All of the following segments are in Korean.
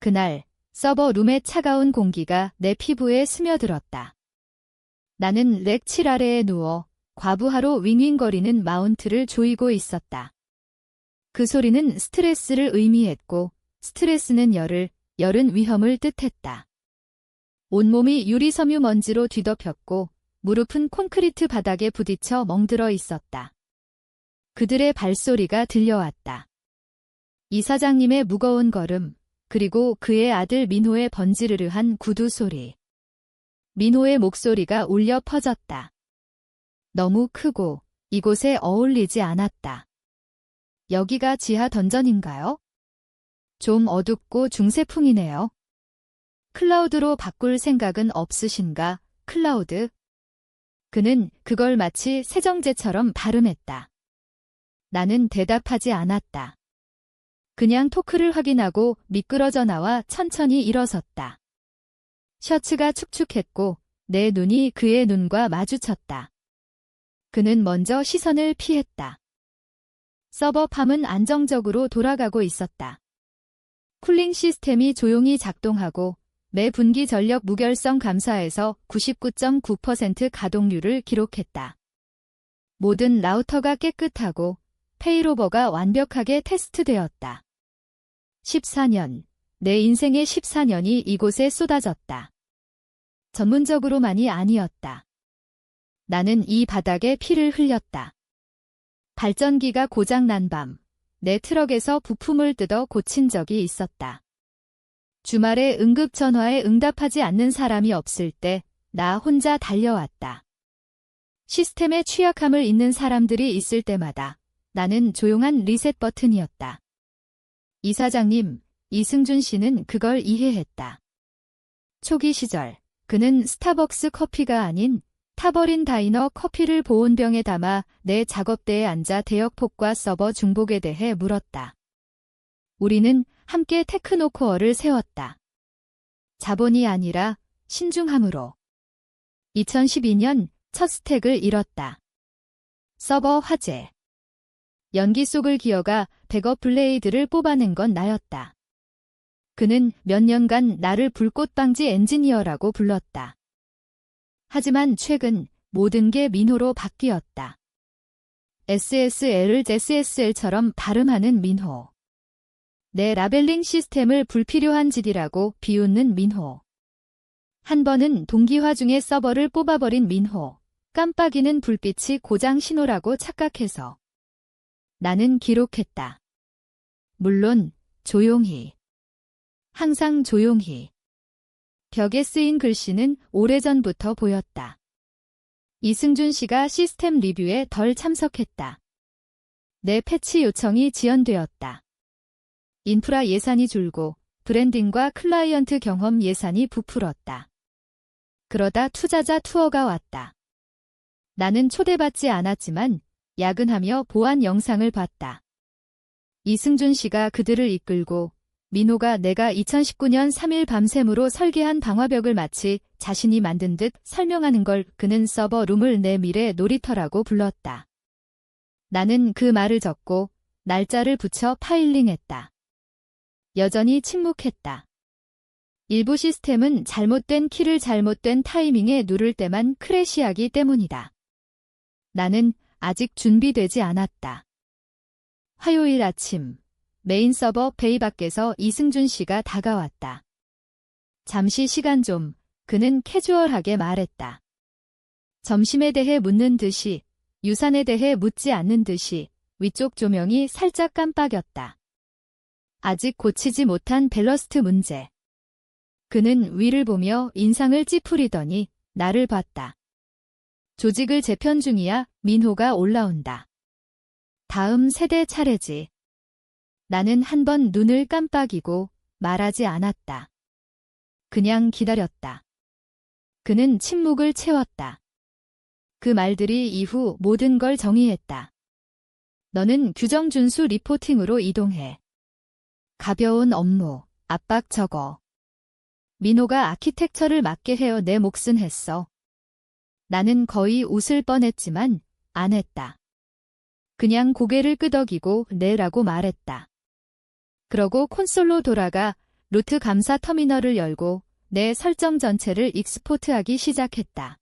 그날 서버룸의 차가운 공기가 내 피부에 스며들었다. 나는 렉7 아래에 누워 과부하로 윙윙거리는 마운트를 조이고 있었다. 그 소리는 스트레스를 의미했고 스트레스는 열은 위험을 뜻했다. 온몸이 유리섬유 먼지로 뒤덮였고 무릎은 콘크리트 바닥에 부딪혀 멍들어 있었다. 그들의 발소리가 들려왔다. 이사장님의 무거운 걸음, 그리고 그의 아들 민호의 번지르르한 구두 소리. 민호의 목소리가 울려 퍼졌다. 너무 크고 이곳에 어울리지 않았다. 여기가 지하 던전인가요? 좀 어둡고 중세풍이네요. 클라우드로 바꿀 생각은 없으신가, 클라우드? 그는 그걸 마치 세정제처럼 발음했다. 나는 대답하지 않았다. 그냥 토크를 확인하고 미끄러져 나와 천천히 일어섰다. 셔츠가 축축했고 내 눈이 그의 눈과 마주쳤다. 그는 먼저 시선을 피했다. 서버팜은 안정적으로 돌아가고 있었다. 쿨링 시스템이 조용히 작동하고 매 분기 전력 무결성 감사에서 99.9% 가동률을 기록했다. 모든 라우터가 깨끗하고 페이로버가 완벽하게 테스트되었다. 14년, 내 인생의 14년이 이곳에 쏟아졌다. 전문적으로만이 아니었다. 나는 이 바닥에 피를 흘렸다. 발전기가 고장난 밤, 내 트럭에서 부품을 뜯어 고친 적이 있었다. 주말에 응급전화에 응답하지 않는 사람이 없을 때 나 혼자 달려왔다. 시스템의 취약함을 잇는 사람들이 있을 때마다 나는 조용한 리셋 버튼이었다. 이사장님, 이승준 씨는 그걸 이해했다. 초기 시절, 그는 스타벅스 커피가 아닌 타버린 다이너 커피를 보온병에 담아 내 작업대에 앉아 대역폭과 서버 중복에 대해 물었다. 우리는 함께 테크노코어를 세웠다. 자본이 아니라 신중함으로. 2012년 첫 스택을 잃었다. 서버 화재. 연기 속을 기어가 백업 블레이드를 뽑아낸 건 나였다. 그는 몇 년간 나를 불꽃방지 엔지니어라고 불렀다. 하지만 최근 모든 게 민호로 바뀌었다. SSL을 SSL처럼 발음하는 민호. 내 라벨링 시스템을 불필요한 짓이라고 비웃는 민호. 한 번은 동기화 중에 서버를 뽑아버린 민호. 깜빡이는 불빛이 고장 신호라고 착각해서. 나는 기록했다. 물론 조용히. 항상 조용히. 벽에 쓰인 글씨는 오래전부터 보였다. 이승준 씨가 시스템 리뷰에 덜 참석했다. 내 패치 요청이 지연되었다. 인프라 예산이 줄고 브랜딩과 클라이언트 경험 예산이 부풀었다. 그러다 투자자 투어가 왔다. 나는 초대받지 않았지만 야근하며 보안 영상을 봤다. 이승준 씨가 그들을 이끌고 민호가 내가 2019년 3일 밤샘으로 설계한 방화벽을 마치 자신이 만든 듯 설명하는 걸 그는 서버룸을 내 미래 놀이터라고 불렀다. 나는 그 말을 적고 날짜를 붙여 파일링했다. 여전히 침묵했다. 일부 시스템은 잘못된 키를 잘못된 타이밍에 누를 때만 크래시하기 때문이다. 나는 아직 준비되지 않았다. 화요일 아침, 메인 서버 베이 밖에서 이승준 씨가 다가왔다. 잠시 시간 좀, 그는 캐주얼하게 말했다. 점심에 대해 묻는 듯이, 유산에 대해 묻지 않는 듯이 위쪽 조명이 살짝 깜빡였다. 아직 고치지 못한 밸러스트 문제. 그는 위를 보며 인상을 찌푸리더니 나를 봤다. 조직을 재편 중이야. 민호가 올라온다. 다음 세대 차례지. 나는 한 번 눈을 깜빡이고 말하지 않았다. 그냥 기다렸다. 그는 침묵을 채웠다. 그 말들이 이후 모든 걸 정의했다. 너는 규정 준수 리포팅으로 이동해. 가벼운 업무, 압박 적어. 민호가 아키텍처를 맡게 해어 내 몫은 했어. 나는 거의 웃을 뻔했지만 안 했다. 그냥 고개를 끄덕이고 네라고 말했다. 그러고 콘솔로 돌아가 루트 감사 터미널을 열고 내 설정 전체를 익스포트하기 시작했다.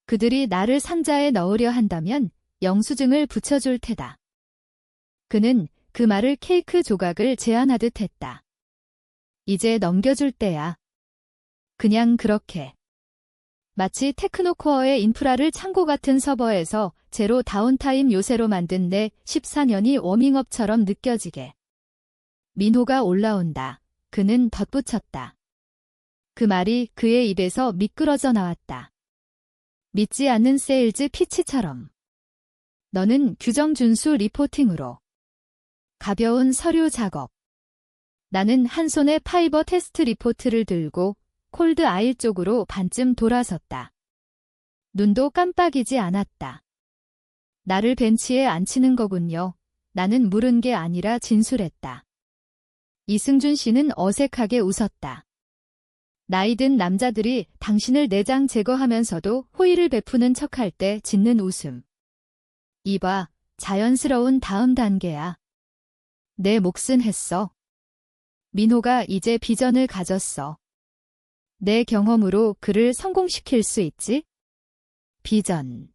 그들이 나를 상자에 넣으려 한다면 영수증을 붙여줄 테다. 그는 그 말을 케이크 조각을 제안하듯 했다. 이제 넘겨줄 때야. 그냥 그렇게. 마치 테크노코어의 인프라를 창고 같은 서버에서 제로 다운타임 요새로 만든 내 14년이 워밍업처럼 느껴지게. 민호가 올라온다. 그는 덧붙였다. 그 말이 그의 입에서 미끄러져 나왔다. 믿지 않는 세일즈 피치처럼. 너는 규정 준수 리포팅으로. 가벼운 서류 작업. 나는 한 손에 파이버 테스트 리포트를 들고 콜드 아일 쪽으로 반쯤 돌아섰다. 눈도 깜빡이지 않았다. 나를 벤치에 앉히는 거군요. 나는 물은 게 아니라 진술했다. 이승준 씨는 어색하게 웃었다. 나이든 남자들이 당신을 내장 제거하면서도 호의를 베푸는 척할 때 짓는 웃음. 이봐, 자연스러운 다음 단계야. 내 몫은 했어. 민호가 이제 비전을 가졌어. 내 경험으로 그를 성공시킬 수 있지? 비전.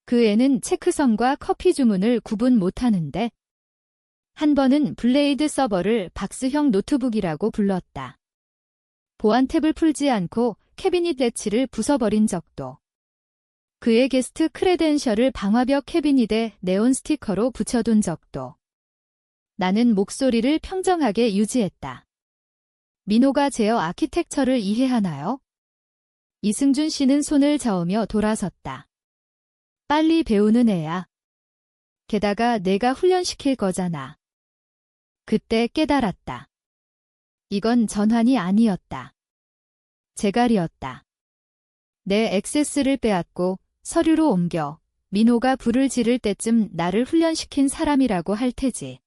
그 애는 체크성과 커피 주문을 구분 못하는데 한 번은 블레이드 서버를 박스형 노트북이라고 불렀다. 보안 탭을 풀지 않고 캐비닛 래치를 부숴버린 적도. 그의 게스트 크레덴셜을 방화벽 캐비닛에 네온 스티커로 붙여둔 적도. 나는 목소리를 평정하게 유지했다. 민호가 제어 아키텍처를 이해하나요? 이승준 씨는 손을 저으며 돌아섰다. 빨리 배우는 애야. 게다가 내가 훈련시킬 거잖아. 그때 깨달았다. 이건 전환이 아니었다. 재갈이었다. 내 액세스를 빼앗고 서류로 옮겨 민호가 불을 지를 때쯤 나를 훈련시킨 사람이라고 할 테지.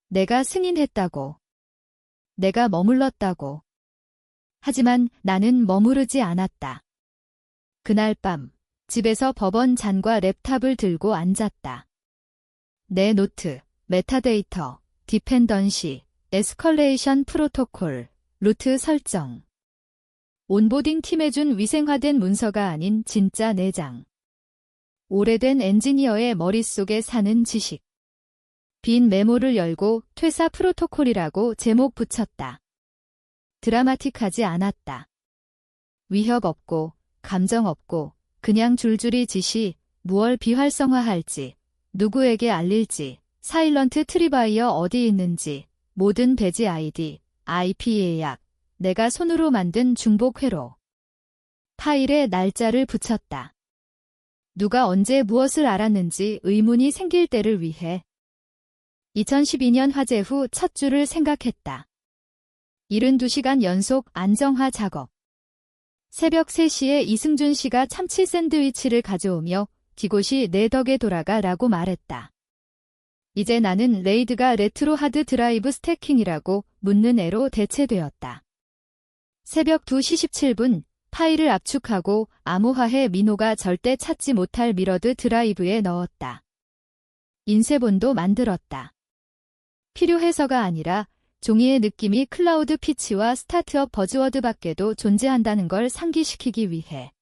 내가 승인했다고. 내가 머물렀다고. 하지만 나는 머무르지 않았다. 그날 밤 집에서 법원 잔과 랩탑을 들고 앉았다. 내 노트, 메타데이터, 디펜던시, 에스컬레이션 프로토콜, 루트 설정. 온보딩 팀에 준 위생화된 문서가 아닌 진짜 내장. 오래된 엔지니어의 머릿속에 사는 지식. 빈 메모를 열고 퇴사 프로토콜이라고 제목 붙였다. 드라마틱하지 않았다. 위협 없고 감정 없고 그냥 줄줄이 지시, 무얼 비활성화할지, 누구에게 알릴지, 사일런트 트리바이어 어디 있는지, 모든 배지 아이디, IP 예약, 내가 손으로 만든 중복 회로. 파일에 날짜를 붙였다. 누가 언제 무엇을 알았는지 의문이 생길 때를 위해. 2012년 화재 후 첫 주를 생각했다. 72시간 연속 안정화 작업. 새벽 3시에 이승준 씨가 참치 샌드위치를 가져오며 기곳이 내 덕에 돌아가 라고 말했다. 이제 나는 레이드가 레트로 하드 드라이브 스태킹이라고 묻는 애로 대체되었다. 새벽 2시 17분 파일을 압축하고 암호화해 민호가 절대 찾지 못할 미러드 드라이브에 넣었다. 인쇄본도 만들었다. 필요해서가 아니라 종이의 느낌이 클라우드 피치와 스타트업 버즈워드 밖에도 존재한다는 걸 상기시키기 위해.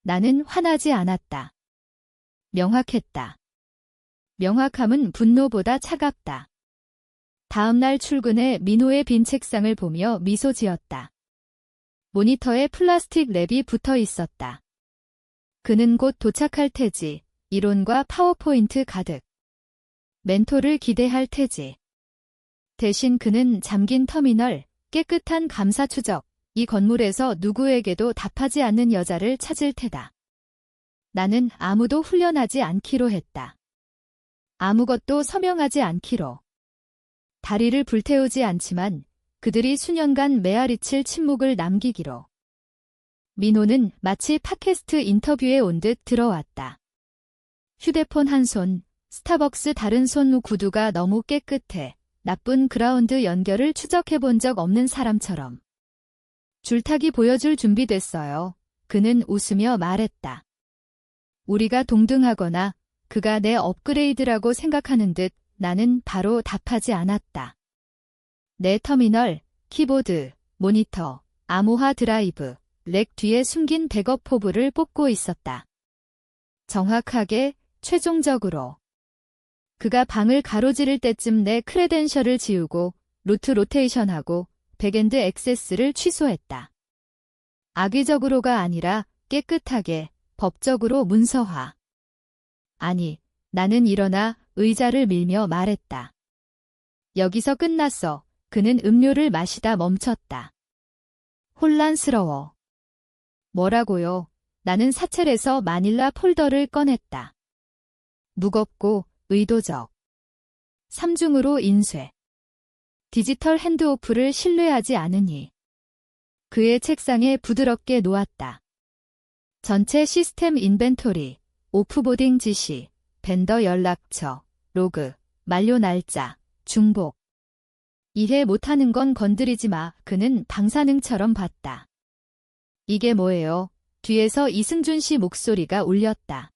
나는 화나지 않았다. 명확했다. 명확함은 분노보다 차갑다. 다음날 출근해 민호의 빈 책상을 보며 미소 지었다. 모니터에 플라스틱 랩이 붙어 있었다. 그는 곧 도착할 테지. 이론과 파워포인트 가득. 멘토를 기대할 테지. 대신 그는 잠긴 터미널, 깨끗한 감사 추적, 이 건물에서 누구에게도 답하지 않는 여자를 찾을 테다. 나는 아무도 훈련하지 않기로 했다. 아무것도 서명하지 않기로. 다리를 불태우지 않지만 그들이 수년간 메아리칠 침묵을 남기기로. 민호는 마치 팟캐스트 인터뷰에 온 듯 들어왔다. 휴대폰 한 손, 스타벅스 다른 손 구두가 너무 깨끗해. 나쁜 그라운드 연결을 추적해본 적 없는 사람처럼. 줄타기 보여줄 준비됐어요. 그는 웃으며 말했다. 우리가 동등하거나 그가 내 업그레이드라고 생각하는 듯 나는 바로 답하지 않았다. 내 터미널, 키보드, 모니터, 암호화 드라이브, 렉 뒤에 숨긴 백업 포브를 뽑고 있었다. 정확하게, 최종적으로. 그가 방을 가로지를 때쯤 내 크레덴셜을 지우고 루트 로테이션하고 백엔드 액세스를 취소했다. 악의적으로가 아니라 깨끗하게, 법적으로 문서화. 아니, 나는 일어나 의자를 밀며 말했다. 여기서 끝났어. 그는 음료를 마시다 멈췄다. 혼란스러워. 뭐라고요? 나는 사첼에서 마닐라 폴더를 꺼냈다. 무겁고 의도적. 3중으로 인쇄. 디지털 핸드오프를 신뢰하지 않으니. 그의 책상에 부드럽게 놓았다. 전체 시스템 인벤토리, 오프보딩 지시, 벤더 연락처, 로그, 만료 날짜, 중복. 이해 못하는 건 건드리지 마. 그는 방사능처럼 봤다. 이게 뭐예요? 뒤에서 이승준 씨 목소리가 울렸다.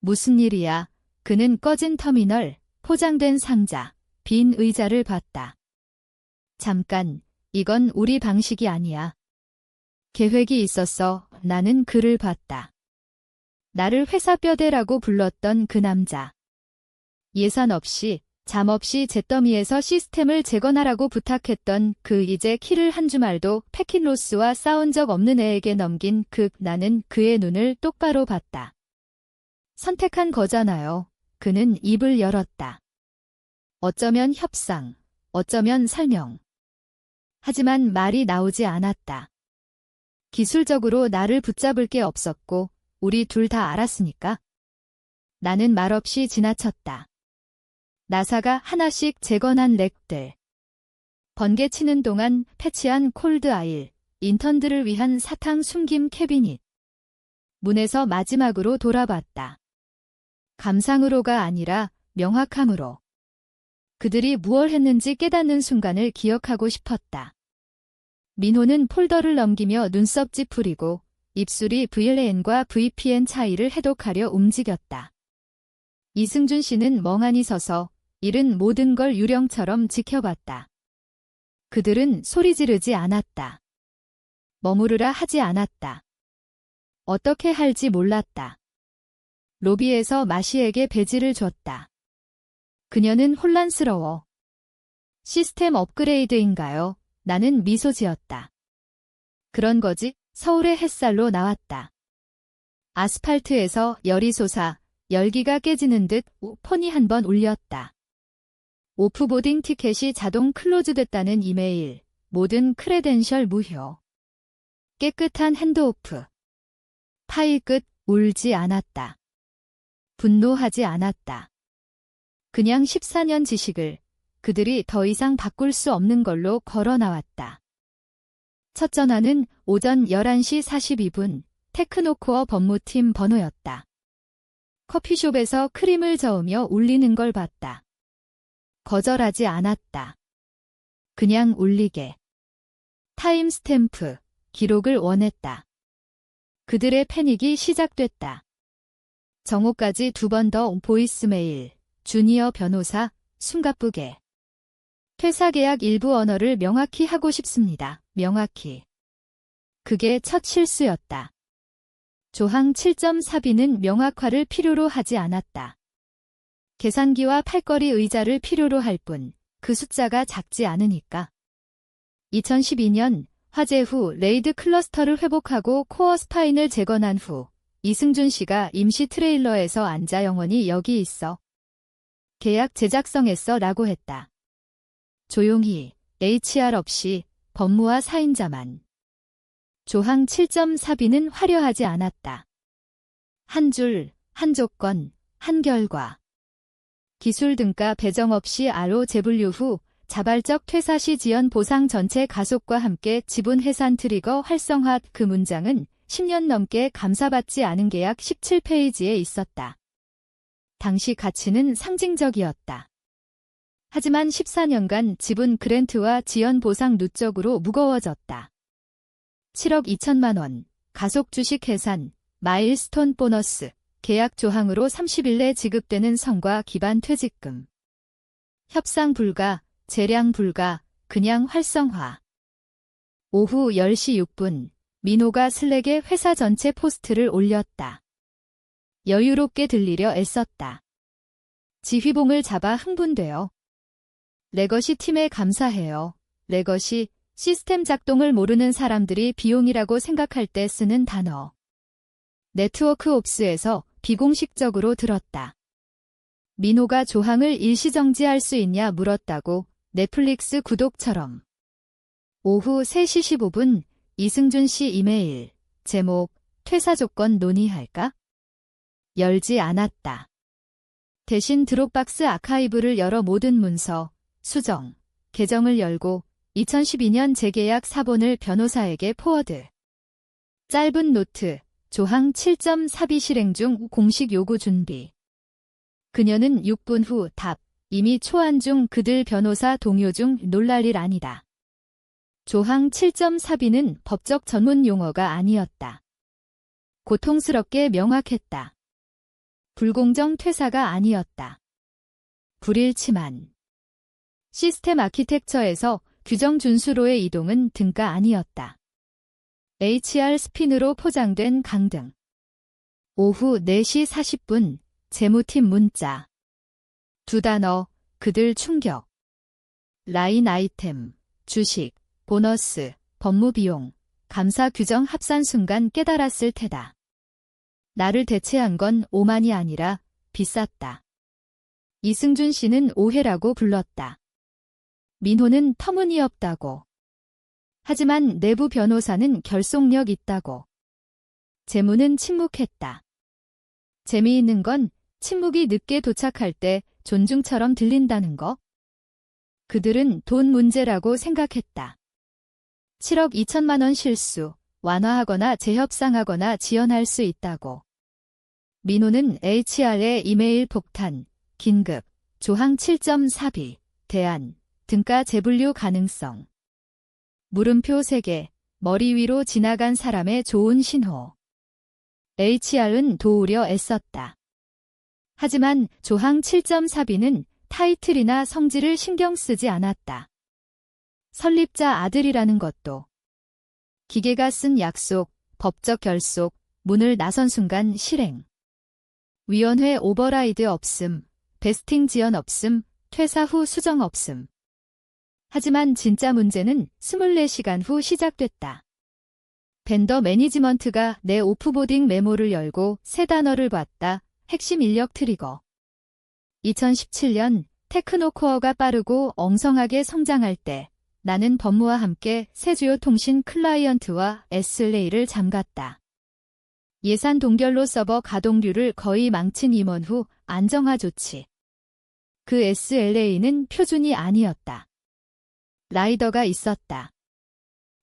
무슨 일이야? 그는 꺼진 터미널, 포장된 상자, 빈 의자를 봤다. 잠깐, 이건 우리 방식이 아니야. 계획이 있었어. 나는 그를 봤다. 나를 회사 뼈대라고 불렀던 그 남자. 예산 없이, 잠 없이 잿더미에서 시스템을 재건하라고 부탁했던 그 이제 키를 한 주말도 패킨로스와 싸운 적 없는 애에게 넘긴 나는 그의 눈을 똑바로 봤다. 선택한 거잖아요. 그는 입을 열었다. 어쩌면 협상, 어쩌면 설명. 하지만 말이 나오지 않았다. 기술적으로 나를 붙잡을 게 없었고 우리 둘 다 알았으니까. 나는 말없이 지나쳤다. 나사가 하나씩 재건한 렉들. 번개치는 동안 패치한 콜드 아일, 인턴들을 위한 사탕 숨김 캐비닛. 문에서 마지막으로 돌아봤다. 감상으로가 아니라 명확함으로. 그들이 무얼 했는지 깨닫는 순간을 기억하고 싶었다. 민호는 폴더를 넘기며 눈썹 찌푸리고 입술이 VLAN과 VPN 차이를 해독하려 움직였다. 이승준 씨는 멍하니 서서 잃은 모든 걸 유령처럼 지켜봤다. 그들은 소리 지르지 않았다. 머무르라 하지 않았다. 어떻게 할지 몰랐다. 로비에서 마시에게 배지를 줬다. 그녀는 혼란스러워. 시스템 업그레이드인가요? 나는 미소 지었다. 그런 거지. 서울의 햇살로 나왔다. 아스팔트에서 열이 솟아 열기가 깨지는 듯 폰이 한 번 울렸다. 오프보딩 티켓이 자동 클로즈됐다는 이메일, 모든 크레덴셜 무효. 깨끗한 핸드오프. 파일 끝. 울지 않았다. 분노하지 않았다. 그냥 14년 지식을 그들이 더 이상 바꿀 수 없는 걸로 걸어 나왔다. 첫 전화는 오전 11시 42분 테크노코어 법무팀 번호였다. 커피숍에서 크림을 저으며 울리는 걸 봤다. 거절하지 않았다. 그냥 울리게. 타임스탬프, 기록을 원했다. 그들의 패닉이 시작됐다. 정오까지 2번 더 보이스메일, 주니어 변호사, 숨가쁘게. 퇴사계약 일부 언어를 명확히 하고 싶습니다. 명확히. 그게 첫 실수였다. 조항 7.4b는 명확화를 필요로 하지 않았다. 계산기와 팔걸이 의자를 필요로 할 뿐, 그 숫자가 작지 않으니까. 2012년 화재 후 레이드 클러스터를 회복하고 코어 스파인을 재건한 후 이승준 씨가 임시 트레일러에서 앉아 영원히 여기 있어. 계약 제작성했어 라고 했다. 조용히, HR 없이, 법무와 사인자만. 조항 7.4b는 화려하지 않았다. 한 줄, 한 조건, 한 결과. 기술 등가 배정 없이 RO 재분류 후 자발적 퇴사 시 지연 보상 전체 가속과 함께 지분 해산 트리거 활성화. 그 문장은 10년 넘게 감사받지 않은 계약 17페이지에 있었다. 당시 가치는 상징적이었다. 하지만 14년간 지분 그랜트와 지연 보상 누적으로 무거워졌다. 7억 2천만 원, 가속 주식 해산, 마일스톤 보너스, 계약 조항으로 30일 내 지급되는 성과 기반 퇴직금. 협상 불가, 재량 불가, 그냥 활성화. 오후 10시 6분, 민호가 슬랙에 회사 전체 포스트를 올렸다. 여유롭게 들리려 애썼다. 지휘봉을 잡아 흥분되어. 레거시 팀에 감사해요. 레거시, 시스템 작동을 모르는 사람들이 비용이라고 생각할 때 쓰는 단어. 네트워크 옵스에서 비공식적으로 들었다. 민호가 조항을 일시정지할 수 있냐 물었다고 넷플릭스 구독처럼. 오후 3시 15분 이승준 씨 이메일. 제목, 퇴사 조건 논의할까? 열지 않았다. 대신 드롭박스 아카이브를 열어 모든 문서, 수정, 계정을 열고 2012년 재계약 사본을 변호사에게 포워드. 짧은 노트, 조항 7.4b 실행 중 공식 요구 준비. 그녀는 6분 후 답. 이미 초안 중 그들 변호사 동요 중 놀랄 일 아니다. 조항 7.4b는 법적 전문 용어가 아니었다. 고통스럽게 명확했다. 불공정 퇴사가 아니었다. 불일치만. 시스템 아키텍처에서 규정 준수로의 이동은 등가 아니었다. HR 스핀으로 포장된 강등. 오후 4시 40분 재무팀 문자. 두 단어, 그들 충격. 라인 아이템, 주식, 보너스, 법무비용, 감사 규정 합산 순간 깨달았을 테다. 나를 대체한 건 오만이 아니라 비쌌다. 이승준 씨는 오해라고 불렀다. 민호는 터무니없다고. 하지만 내부 변호사는 결속력 있다고. 재무는 침묵했다. 재미있는 건 침묵이 늦게 도착할 때 존중처럼 들린다는 거. 그들은 돈 문제라고 생각했다. 7억 2천만 원 실수, 완화하거나 재협상하거나 지연할 수 있다고. 민호는 HR의 이메일 폭탄, 긴급, 조항 7.4b, 대안, 등가 재분류 가능성. 물음표 3개, 머리 위로 지나간 사람의 좋은 신호. HR은 도우려 애썼다. 하지만 조항 7.4b는 타이틀이나 성질을 신경 쓰지 않았다. 설립자 아들이라는 것도. 기계가 쓴 약속, 법적 결속, 문을 나선 순간 실행. 위원회 오버라이드 없음, 베스팅 지연 없음, 퇴사 후 수정 없음. 하지만 진짜 문제는 24시간 후 시작됐다. 벤더 매니지먼트가 내 오프보딩 메모를 열고 세 단어를 봤다. 핵심 인력 트리거. 2017년 테크노코어가 빠르고 엉성하게 성장할 때 나는 법무와 함께 새 주요 통신 클라이언트와 SLA를 잠갔다. 예산 동결로 서버 가동률을 거의 망친 임원 후 안정화 조치. 그 SLA는 표준이 아니었다. 라이더가 있었다.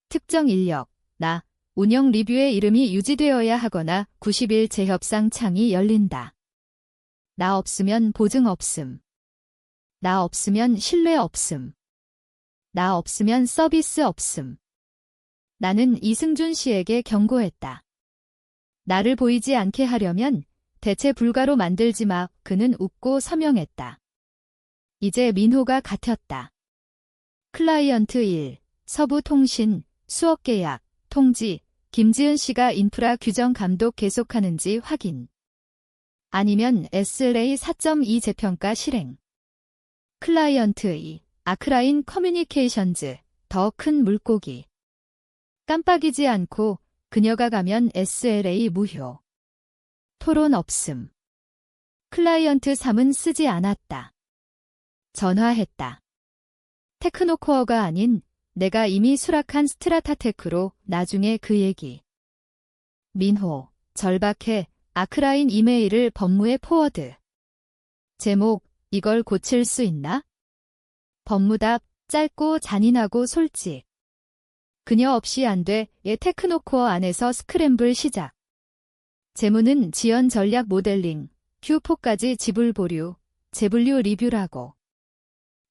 특정 인력, 나, 운영 리뷰의 이름이 유지되어야 하거나 90일 재협상 창이 열린다. 나 없으면 보증 없음. 나 없으면 신뢰 없음. 나 없으면 서비스 없음. 나는 이승준 씨에게 경고했다. 나를 보이지 않게 하려면 대체 불가로 만들지 마. 그는 웃고 서명했다. 이제 민호가 같았다. 클라이언트 1, 서부통신, 수억계약, 통지, 김지은 씨가 인프라 규정 감독 계속하는지 확인. 아니면 SLA 4.2 재평가 실행. 클라이언트 2, 아크라인 커뮤니케이션즈, 더 큰 물고기. 깜빡이지 않고 그녀가 가면 SLA 무효. 토론 없음. 클라이언트 3은 쓰지 않았다. 전화했다. 테크노코어가 아닌 내가 이미 수락한 스트라타테크로 나중에 그 얘기. 민호, 절박해. 아크라인 이메일을 법무에 포워드. 제목, 이걸 고칠 수 있나? 법무답, 짧고 잔인하고 솔직. 그녀 없이 안 돼. 예 테크노코어 안에서 스크램블 시작. 재무는 지연 전략 모델링, Q4까지 지불 보류, 재분류 리뷰라고.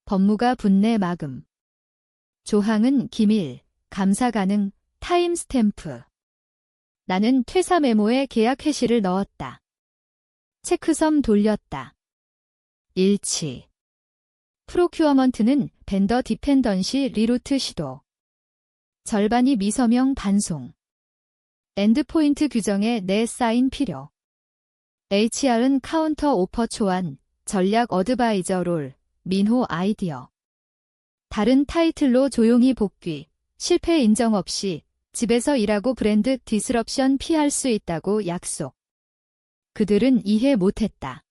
법무가 분내 막음. 조항은 기밀, 감사 가능, 타임 스탬프. 나는 퇴사 메모에 계약 해시를 넣었다. 체크섬 돌렸다. 일치. 프로큐어먼트는 벤더 디펜던시 리루트 시도. 절반이 미서명 반송. 엔드포인트 규정에 내 사인 필요. HR은 카운터 오퍼 초안, 전략 어드바이저 롤, 민호 아이디어. 다른 타이틀로 조용히 복귀, 실패 인정 없이 집에서 일하고 브랜드 디스럽션 피할 수 있다고 약속. 그들은 이해 못했다.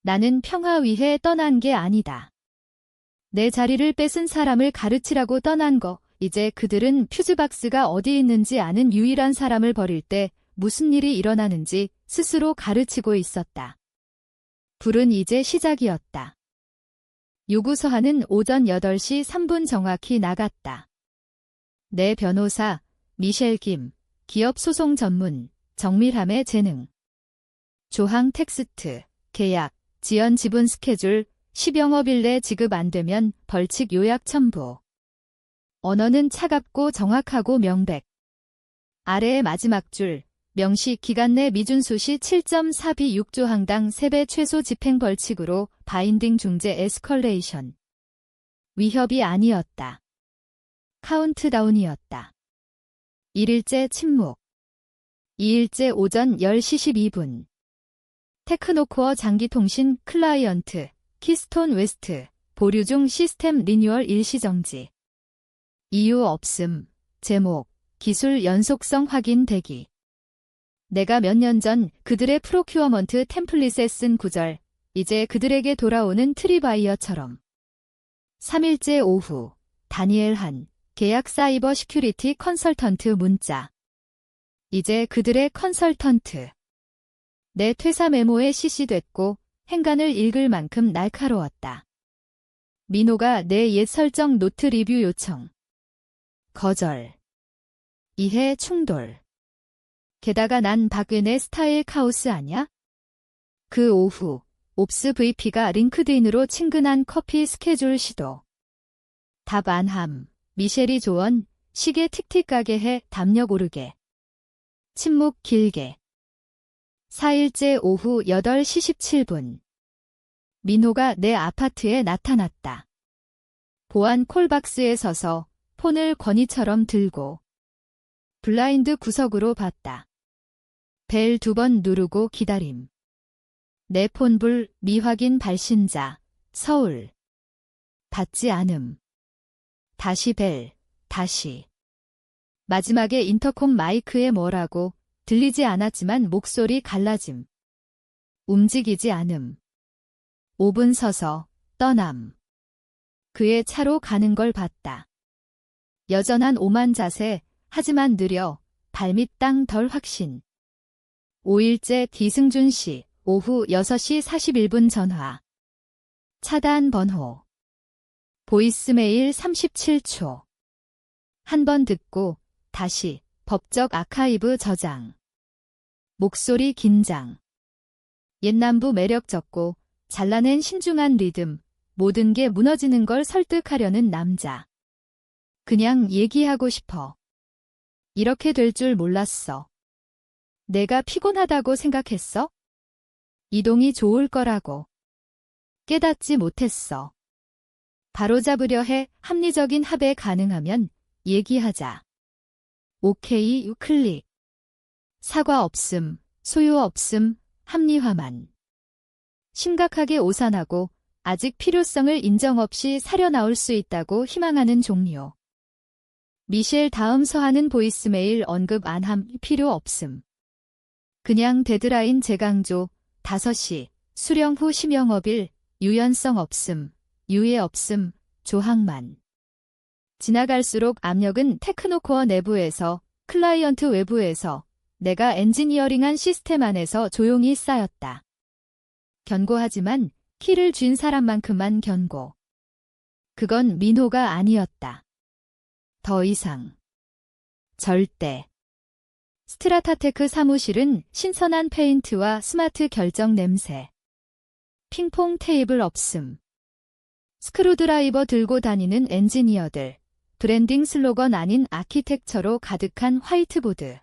나는 평화 위해 떠난 게 아니다. 내 자리를 뺏은 사람을 가르치라고 떠난 거. 이제 그들은 퓨즈박스가 어디 있는지 아는 유일한 사람을 버릴 때 무슨 일이 일어나는지 스스로 가르치고 있었다. 불은 이제 시작이었다. 요구서하는 오전 8시 3분 정확히 나갔다. 내 변호사, 미셸 김, 기업 소송 전문, 정밀함의 재능. 조항 텍스트, 계약, 지연 지분 스케줄, 10영업일 내 지급 안 되면 벌칙 요약 첨부. 언어는 차갑고 정확하고 명백. 아래의 마지막 줄, 명시 기간 내 미준수 시 7.4B 6조항당 3배 최소 집행 벌칙으로 바인딩 중재 에스컬레이션. 위협이 아니었다. 카운트다운이었다. 1일째 침묵. 2일째 오전 10시 12분. 테크노코어 장기통신 클라이언트, 키스톤 웨스트, 보류 중 시스템 리뉴얼 일시정지. 이유 없음. 제목, 기술 연속성 확인 대기. 내가 몇 년 전 그들의 프로큐어먼트 템플릿에 쓴 구절, 이제 그들에게 돌아오는 트리바이어처럼. 3일째 오후, 다니엘 한, 계약 사이버 시큐리티 컨설턴트 문자. 이제 그들의 컨설턴트. 내 퇴사 메모에 CC됐고 행간을 읽을 만큼 날카로웠다. 민호가 내 옛 설정 노트 리뷰 요청. 거절. 이해 충돌. 게다가 난 박은혜 스타일 카오스 아냐? 그 오후, 옵스 VP가 링크드인으로 친근한 커피 스케줄 시도. 답 안 함. 미셸이 조언, 시계 틱틱 가게 해 담력 오르게. 침묵 길게. 4일째 오후 8시 17분. 민호가 내 아파트에 나타났다. 보안 콜박스에 서서 폰을 권위처럼 들고 블라인드 구석으로 봤다. 벨 2번 누르고 기다림. 내 폰불 미확인 발신자 서울. 받지 않음. 다시 벨. 다시. 마지막에 인터콤 마이크에 뭐라고 들리지 않았지만 목소리 갈라짐. 움직이지 않음. 5분 서서 떠남. 그의 차로 가는 걸 봤다. 여전한 오만 자세, 하지만 느려, 발밑 땅 덜 확신. 5일째 디승준 씨, 오후 6시 41분 전화. 차단 번호. 보이스메일 37초. 한 번 듣고, 다시, 법적 아카이브 저장. 목소리 긴장. 옛남부 매력 적고, 잘라낸 신중한 리듬, 모든 게 무너지는 걸 설득하려는 남자. 그냥 얘기하고 싶어. 이렇게 될 줄 몰랐어. 내가 피곤하다고 생각했어? 이동이 좋을 거라고. 깨닫지 못했어. 바로잡으려 해. 합리적인 합에 가능하면 얘기하자. 오케이 클릭. 사과 없음, 소요 없음, 합리화만. 심각하게 오산하고 아직 필요성을 인정 없이 사려 나올 수 있다고 희망하는 종료. 미셸 다음 서하는 보이스메일 언급 안 함 필요 없음. 그냥 데드라인 재강조, 5시, 수령 후 심영업일, 유연성 없음, 유예 없음, 조항만. 지나갈수록 압력은 테크노코어 내부에서, 클라이언트 외부에서, 내가 엔지니어링한 시스템 안에서 조용히 쌓였다. 견고하지만 키를 쥔 사람만큼만 견고. 그건 민호가 아니었다. 더 이상. 절대. 스트라타테크 사무실은 신선한 페인트와 스마트 결정 냄새. 핑퐁 테이블 없음. 스크루드라이버 들고 다니는 엔지니어들. 브랜딩 슬로건 아닌 아키텍처로 가득한 화이트보드.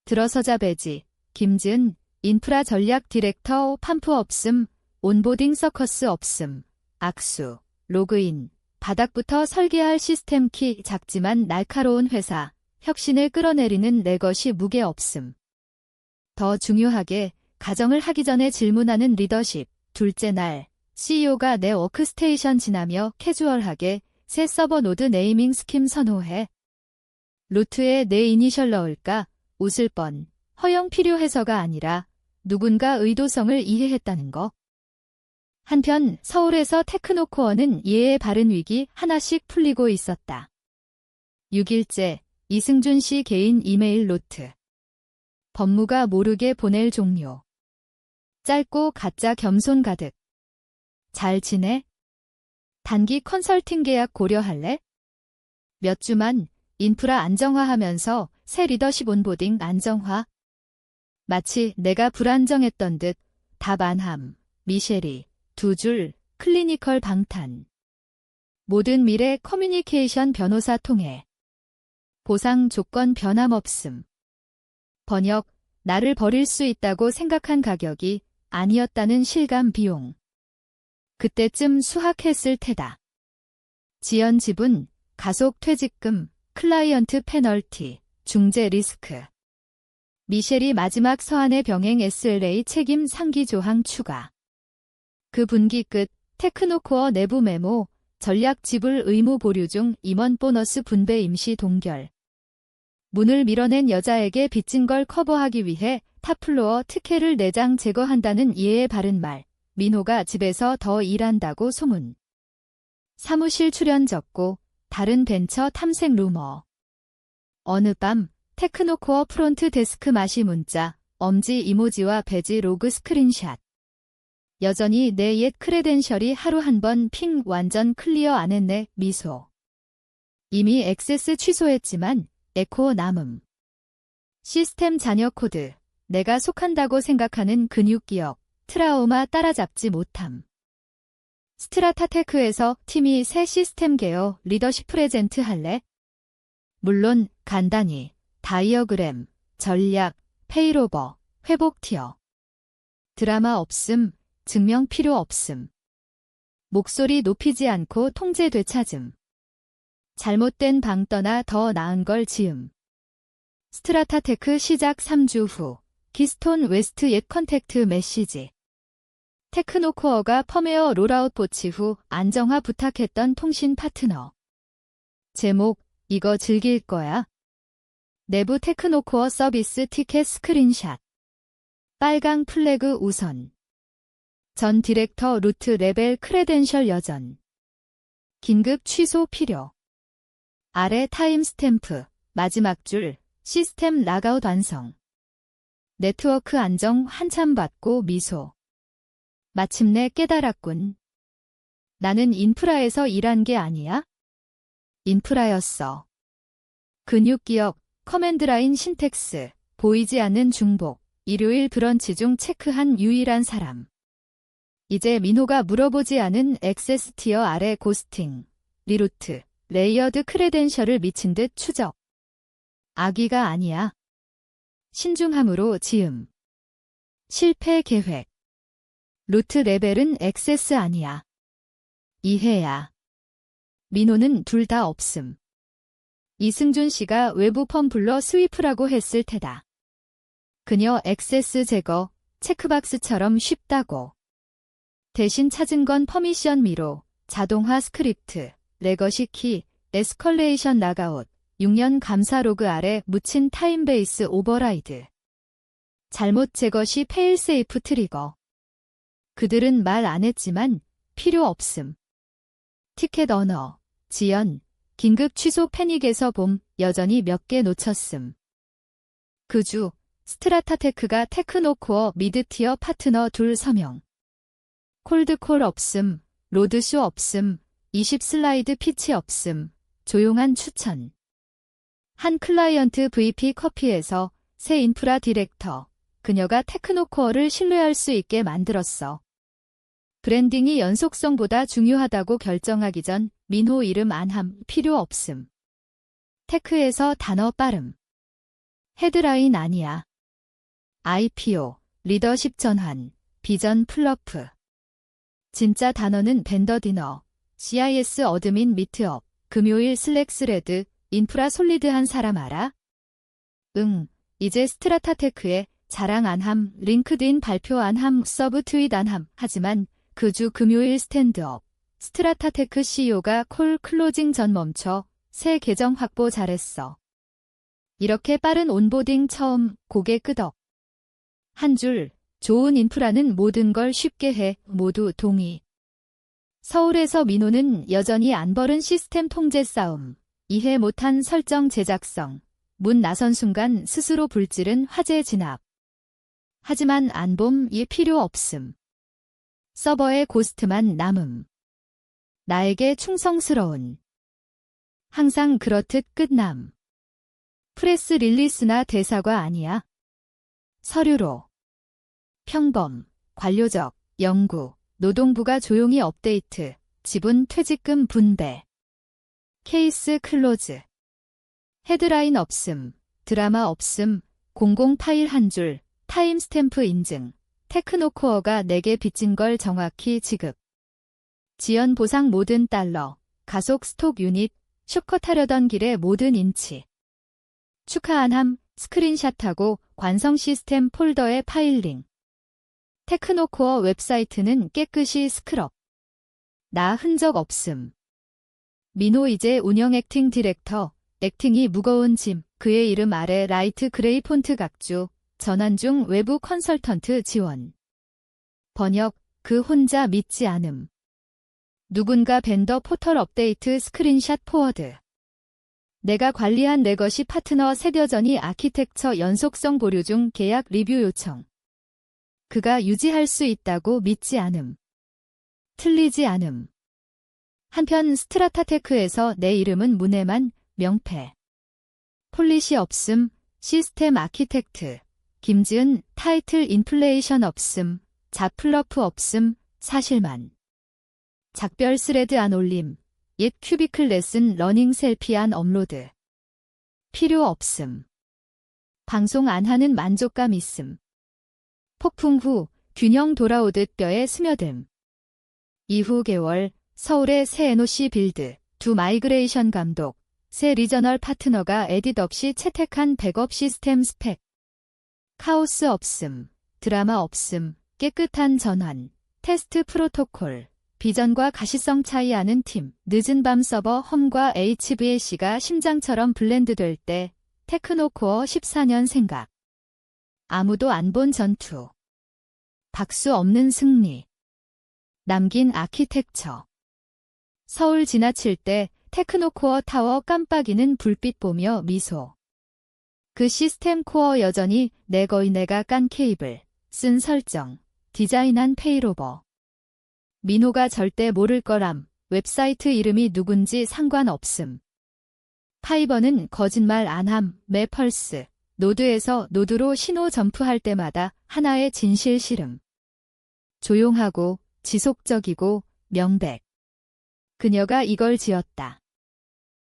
들어서자 배지. 김지은, 인프라 전략 디렉터 팜프 없음. 온보딩 서커스 없음. 악수, 로그인, 바닥부터 설계할 시스템 키, 작지만 날카로운 회사, 혁신을 끌어내리는 내 것이 무게 없음. 더 중요하게 가정을 하기 전에 질문하는 리더십. 둘째 날, CEO가 내 워크스테이션 지나며 캐주얼하게 새 서버 노드 네이밍 스킴 선호해. 루트에 내 이니셜 넣을까? 웃을 뻔. 허용 필요해서가 아니라 누군가 의도성을 이해했다는 거. 한편 서울에서 테크노코어는 예의 바른 위기 하나씩 풀리고 있었다. 6일째, 이승준 씨 개인 이메일 노트. 법무가 모르게 보낼 종료. 짧고 가짜 겸손 가득. 잘 지내? 단기 컨설팅 계약 고려할래? 몇 주만 인프라 안정화하면서 새 리더십 온보딩 안정화. 마치 내가 불안정했던 듯 답 안함. 미셸이 2줄 클리니컬 방탄. 모든 미래 커뮤니케이션 변호사 통해. 보상 조건 변함없음. 번역, 나를 버릴 수 있다고 생각한 가격이 아니었다는 실감 비용. 그때쯤 수학했을 테다. 지연 지분, 가속 퇴직금, 클라이언트 페널티, 중재 리스크. 미셸이 마지막 서한의 병행 SLA 책임 상기 조항 추가. 그 분기 끝 테크노코어 내부 메모, 전략 지불 의무 보류 중 임원 보너스 분배 임시 동결. 문을 밀어낸 여자에게 빚진 걸 커버하기 위해 탑플로어 특혜를 4장 제거한다는 예의 바른 말. 민호가 집에서 더 일한다고 소문. 사무실 출연 적고 다른 벤처 탐색 루머. 어느 밤 테크노코어 프론트 데스크 마시 문자, 엄지 이모지와 배지 로그 스크린샷. 여전히 내 옛 크레덴셜이 하루 한 번 핑 완전 클리어 안 했네 미소. 이미 액세스 취소했지만 에코 남음. 시스템 잔여 코드. 내가 속한다고 생각하는 근육 기억. 트라우마 따라잡지 못함. 스트라타테크에서 팀이 새 시스템 개요 리더십 프레젠트 할래? 물론 간단히 다이어그램, 전략, 페이로버, 회복 티어. 드라마 없음, 증명 필요 없음. 목소리 높이지 않고 통제 되찾음. 잘못된 방 떠나 더 나은 걸 지음. 스트라타테크 시작 3주 후 기스톤 웨스트 옛 컨택트 메시지. 테크노코어가 펌웨어 롤아웃 보치 후 안정화 부탁했던 통신 파트너. 제목, 이거 즐길 거야. 내부 테크노코어 서비스 티켓 스크린샷. 빨강 플래그 우선. 전 디렉터 루트 레벨 크레덴셜 여전. 긴급 취소 필요. 아래 타임스탬프, 마지막 줄, 시스템 락아웃 완성. 네트워크 안정 한참 받고 미소. 마침내 깨달았군. 나는 인프라에서 일한 게 아니야? 인프라였어. 근육기억, 커맨드라인 신텍스, 보이지 않는 중복, 일요일 브런치 중 체크한 유일한 사람. 이제 민호가 물어보지 않은 액세스 티어 아래 고스팅, 리루트, 레이어드 크레덴셜을 미친 듯 추적. 악의가 아니야. 신중함으로 지음. 실패 계획. 루트 레벨은 액세스 아니야. 이해야. 민호는 둘 다 없음. 이승준 씨가 외부 펌 불러 스위프라고 했을 테다. 그녀 액세스 제거, 체크박스처럼 쉽다고. 대신 찾은 건 퍼미션 미로, 자동화 스크립트, 레거시 키, 에스컬레이션 락아웃, 6년 감사 로그 아래 묻힌 타임베이스 오버라이드. 잘못 제거 시 페일세이프 트리거. 그들은 말 안 했지만 필요 없음. 티켓 언어, 지연, 긴급 취소 패닉에서 봄 여전히 몇 개 놓쳤음. 그 주 스트라타테크가 테크노코어 미드티어 파트너 둘 서명. 콜드콜 없음, 로드쇼 없음, 20 슬라이드 피치 없음, 조용한 추천. 한 클라이언트 VP 커피에서 새 인프라 디렉터, 그녀가 테크노코어를 신뢰할 수 있게 만들었어. 브랜딩이 연속성보다 중요하다고 결정하기 전 민호 이름 안함 필요 없음. 테크에서 단어 빠름. 헤드라인 아니야. IPO, 리더십 전환, 비전 플러프. 진짜 단어는 벤더 디너, CIS 어드민 미트업, 금요일 슬랙 스레드, 인프라 솔리드한 사람 알아? 응, 이제 스트라타테크에 자랑 안함, 링크드인 발표 안함, 서브 트윗 안함. 하지만 그 주 금요일 스탠드업, 스트라타테크 CEO가 콜 클로징 전 멈춰 새 계정 확보 잘했어. 이렇게 빠른 온보딩 처음, 고개 끄덕. 한 줄, 좋은 인프라는 모든 걸 쉽게 해, 모두 동의. 서울에서 민호는 여전히 안 벌은 시스템 통제 싸움, 이해 못한 설정 제작성, 문 나선 순간 스스로 불지른 화재 진압. 하지만 안봄이 필요 없음. 서버에 고스트만 남음. 나에게 충성스러운. 항상 그렇듯 끝남. 프레스 릴리스나 대사가 아니야. 서류로. 평범, 관료적, 연구, 노동부가 조용히 업데이트, 지분 퇴직금 분배. 케이스 클로즈. 헤드라인 없음, 드라마 없음, 공공 파일 한 줄, 타임스탬프 인증, 테크노코어가 내게 빚진 걸 정확히 지급. 지연 보상 모든 달러, 가속 스톡 유닛, 쇼컷하려던 길의 모든 인치. 축하한함, 스크린샷하고 관성 시스템 폴더에 파일링. 테크노코어 웹사이트는 깨끗이 스크럽. 나 흔적 없음. 민호 이제 운영 액팅 디렉터, 액팅이 무거운 짐, 그의 이름 아래 라이트 그레이 폰트 각주, 전환 중 외부 컨설턴트 지원. 번역, 그 혼자 믿지 않음. 누군가 벤더 포털 업데이트 스크린샷 포워드. 내가 관리한 레거시 파트너 세여전이 아키텍처 연속성 보류 중 계약 리뷰 요청. 그가 유지할 수 있다고 믿지 않음. 틀리지 않음. 한편 스트라타테크에서 내 이름은 문해만, 명패. 폴리시 없음, 시스템 아키텍트. 김지은, 타이틀 인플레이션 없음, 자플러프 없음, 사실만. 작별 스레드 안 올림, 옛 큐비클 레슨 러닝 셀피 안 업로드. 필요 없음. 방송 안 하는 만족감 있음. 폭풍 후 균형 돌아오듯 뼈에 스며듦. 이후 개월 서울의 새 NOC 빌드, 두 마이그레이션 감독, 새 리저널 파트너가 에딧 없이 채택한 백업 시스템 스펙. 카오스 없음, 드라마 없음, 깨끗한 전환, 테스트 프로토콜, 비전과 가시성 차이 아는 팀, 늦은 밤 서버 험과 HVAC가 심장처럼 블렌드될 때 테크노코어 14년 생각. 아무도 안 본 전투. 박수 없는 승리. 남긴 아키텍처. 서울 지나칠 때 테크노코어 타워 깜빡이는 불빛 보며 미소. 그 시스템 코어 여전히 거의 내가 깐 케이블, 쓴 설정, 디자인한 페이로버. 민호가 절대 모를 거람, 웹사이트 이름이 누군지 상관없음. 파이버는 거짓말 안함, 매펄스, 노드에서 노드로 신호 점프할 때마다 하나의 진실 실음. 조용하고 지속적이고 명백. 그녀가 이걸 지었다.